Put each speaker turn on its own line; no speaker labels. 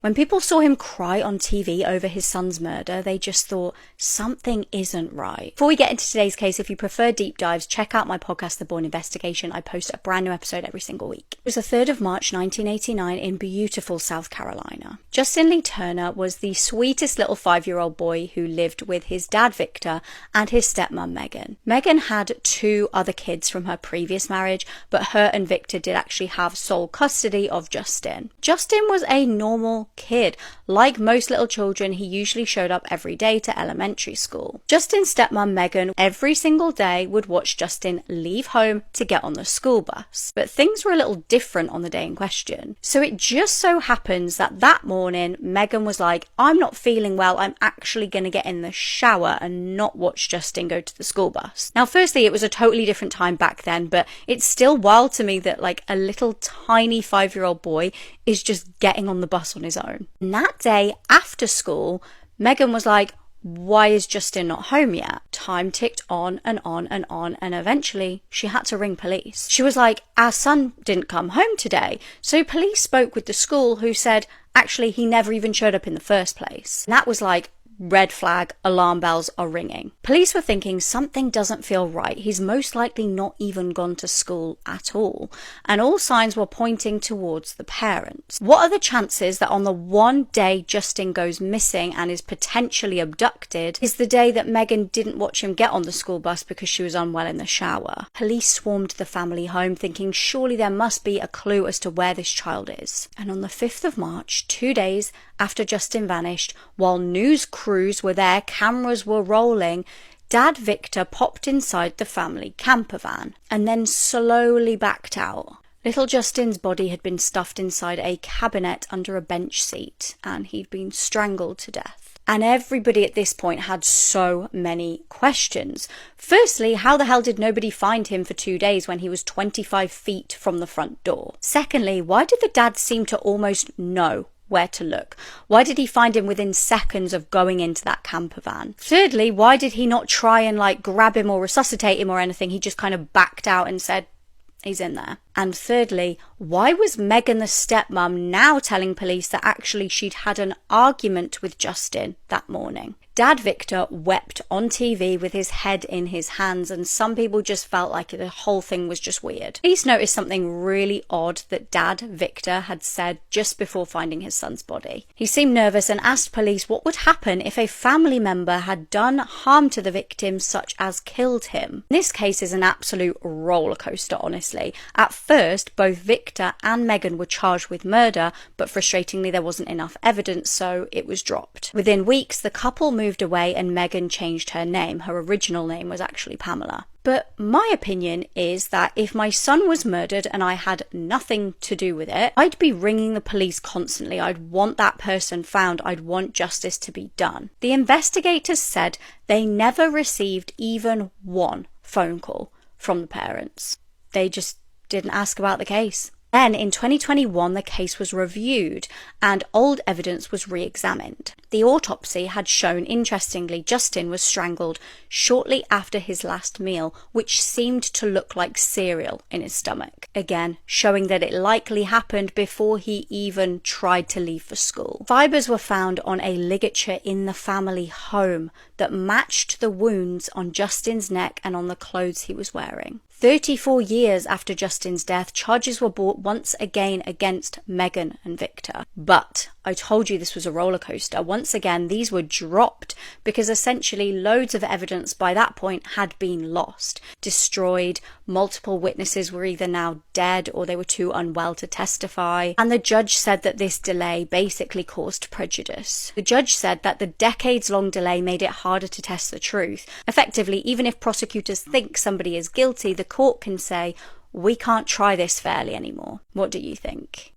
When people saw him cry on TV over his son's murder, they just thought something isn't right. Before we get into today's case, if you prefer deep dives, check out my podcast, The Bourne Investigation. I post a brand new episode every single week. It was the 3rd of March 1989 in beautiful South Carolina. Justin Lee Turner was the sweetest little 5-year-old boy who lived with his dad Victor and his stepmom Megan. Megan had 2 other kids from her previous marriage, but her and Victor did actually have sole custody of Justin. Justin was a normal kid. Like most little children, he usually showed up every day to elementary school. Justin's stepmom Megan every single day would watch Justin leave home to get on the school bus. But things were a little different on the day in question. So it just so happens that morning, Megan was like, I'm not feeling well, I'm actually going to get in the shower and not watch Justin go to the school bus. Now, firstly, it was a totally different time back then, but it's still wild to me that like a little tiny 5-year-old boy is just getting on the bus on his own. And that day after school, Megan was like, why is Justin not home yet? Time ticked on and on and on, and eventually she had to ring police. She was like, our son didn't come home today. So police spoke with the school, who said, actually, he never even showed up in the first place. And that was like, red flag, alarm bells are ringing. Police were thinking something doesn't feel right. He's most likely not even gone to school at all. And all signs were pointing towards the parents. What are the chances that on the one day Justin goes missing and is potentially abducted is the day that Megan didn't watch him get on the school bus because she was unwell in the shower? Police swarmed the family home thinking surely there must be a clue as to where this child is. And on the 5th of March, 2 days after Justin vanished, while news crews were there, cameras were rolling, Dad Victor popped inside the family camper van and then slowly backed out. Little Justin's body had been stuffed inside a cabinet under a bench seat, and he'd been strangled to death. And everybody at this point had so many questions. Firstly, how the hell did nobody find him for 2 days when he was 25 feet from the front door? Secondly, why did the dad seem to almost know where to look? Why did he find him within seconds of going into that camper van? Thirdly, why did he not try and like grab him or resuscitate him or anything? He just kind of backed out and said, he's in there. And thirdly, why was Megan the stepmom now telling police that actually she'd had an argument with Justin that morning? Dad Victor wept on TV with his head in his hands, and some people just felt like the whole thing was just weird. Police noticed something really odd that Dad Victor had said just before finding his son's body. He seemed nervous and asked police what would happen if a family member had done harm to the victim, such as killed him. This case is an absolute roller coaster, honestly. At first, both Victor and Megan were charged with murder, but frustratingly there wasn't enough evidence, so it was dropped. Within weeks, the couple moved away and Megan changed her name. Her original name was actually Pamela. But my opinion is that if my son was murdered and I had nothing to do with it, I'd be ringing the police constantly. I'd want that person found. I'd want justice to be done. The investigators said they never received even one phone call from the parents. They just didn't ask about the case. Then in 2021, the case was reviewed and old evidence was re-examined. The autopsy had shown, interestingly, Justin was strangled shortly after his last meal, which seemed to look like cereal in his stomach. Again, showing that it likely happened before he even tried to leave for school. Fibers were found on a ligature in the family home that matched the wounds on Justin's neck and on the clothes he was wearing. 34 years after Justin's death, charges were brought once again against Megan and Victor. But I told you this was a roller coaster. Once again, these were dropped because essentially loads of evidence by that point had been lost, destroyed. Multiple witnesses were either now dead or they were too unwell to testify. And the judge said that this delay basically caused prejudice. The judge said that the decades-long delay made it harder to test the truth. Effectively, even if prosecutors think somebody is guilty, the court can say, we can't try this fairly anymore. What do you think?